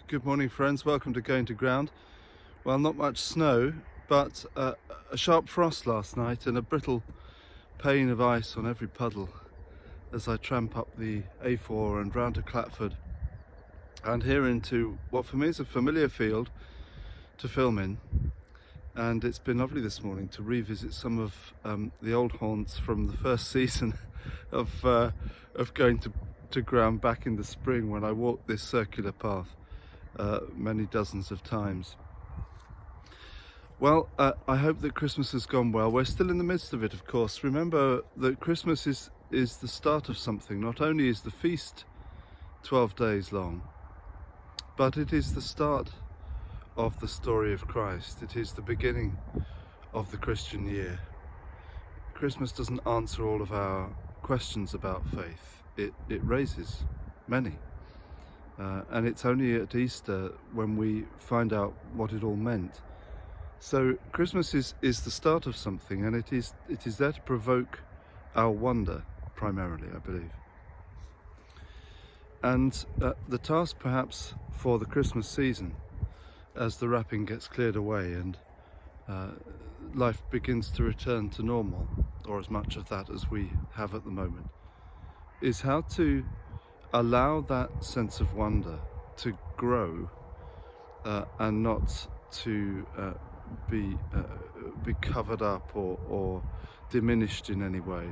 Good morning, friends. Welcome to Going to Ground. Well, not much snow, but a sharp frost last night and a brittle pane of ice on every puddle as I tramp up the A4 and round to Clatford and here into what for me is a familiar field to film in. And it's been lovely this morning to revisit some of the old haunts from the first season of going to ground back in the spring when I walked this circular path many dozens of times. Well, I hope that Christmas has gone well. We're still in the midst of it, of course. Remember that Christmas is the start of something. Not only is the feast 12 days long, but it is the start of the story of Christ. It is the beginning of the Christian year. Christmas doesn't answer all of our questions about faith. It raises many. And it's only at Easter when we find out what it all meant. So Christmas is the start of something, and it is there to provoke our wonder primarily, I believe. And the task perhaps for the Christmas season, as the wrapping gets cleared away and life begins to return to normal, or as much of that as we have at the moment, is how to allow that sense of wonder to grow and not to be covered up or diminished in any way.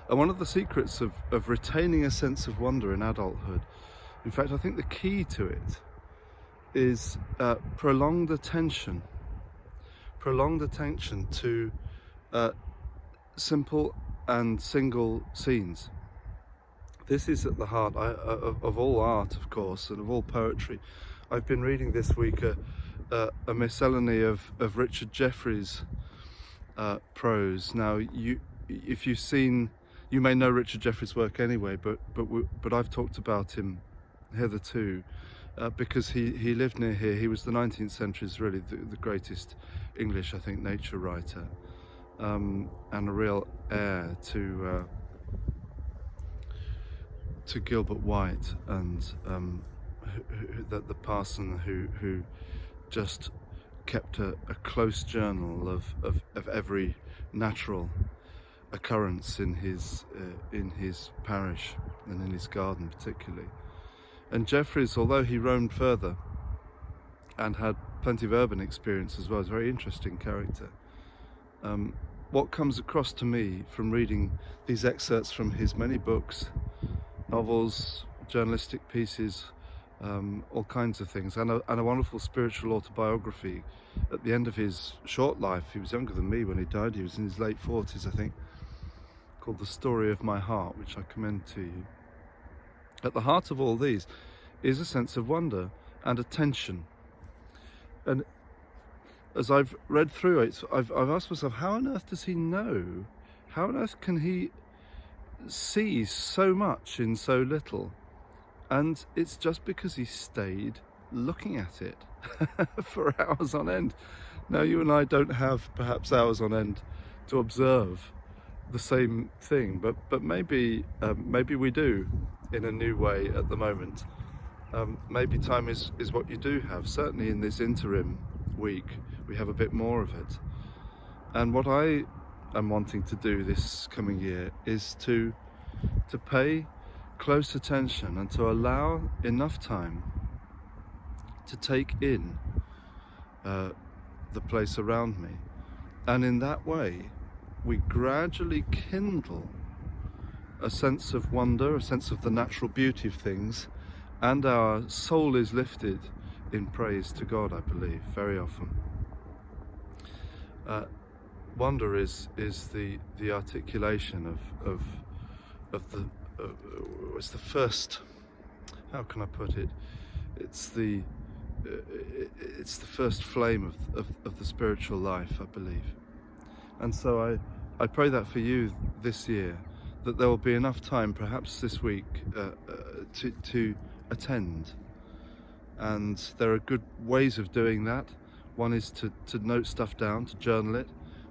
And one of the secrets of retaining a sense of wonder in adulthood, in fact I think the key to it, is prolonged attention to simple and single scenes. This is at the heart of all art, of course, and of all poetry. I've been reading this week a miscellany of Richard Jefferies' prose. Now, if you've seen, you may know Richard Jefferies' work anyway, but I've talked about him hitherto because he lived near here. He was the 19th century's really the greatest English, I think, nature writer, and a real heir to Gilbert White and the parson who just kept a close journal of every natural occurrence in his parish and in his garden particularly. And Jefferies, although he roamed further and had plenty of urban experience as well, is a very interesting character. What comes across to me from reading these excerpts from his many books, novels, journalistic pieces, all kinds of things, and a wonderful spiritual autobiography at the end of his short life. He was younger than me when he died. He was in his late 40s, I think, called The Story of My Heart, which I commend to you. At the heart of all these is a sense of wonder and attention. And as I've read through it, I've asked myself, how on earth does he know? How on earth can he see so much in so little? And it's just because he stayed looking at it for hours on end. Now, you and I don't have perhaps hours on end to observe the same thing, but maybe we do in a new way at the moment. Maybe time is what you do have. Certainly in this interim week we have a bit more of it. And what I am wanting to do this coming year is to pay close attention and to allow enough time to take in the place around me. And in that way we gradually kindle a sense of wonder, a sense of the natural beauty of things, and our soul is lifted in praise to God, I believe, very often. Wonder is the articulation of the it's the first, how can I put it, it's the first flame of the spiritual life, I believe. And so I pray that for you this year, that there will be enough time, perhaps this week, to attend. And there are good ways of doing that. One is to note stuff down, to journal it.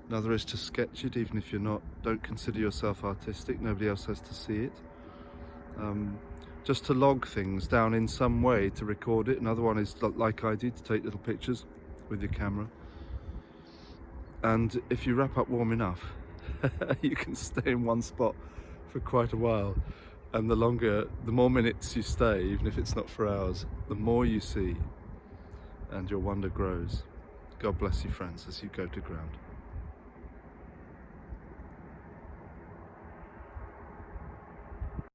Another is to sketch it, even if don't consider yourself artistic. Nobody else has to see it. just to log things down in some way, to record it. Another one is like I do, to take little pictures with your camera. And if you wrap up warm enough, you can stay in one spot for quite a while. And the more minutes you stay, even if it's not for hours, the more you see, and your wonder grows. God bless you, friends, as you go to ground.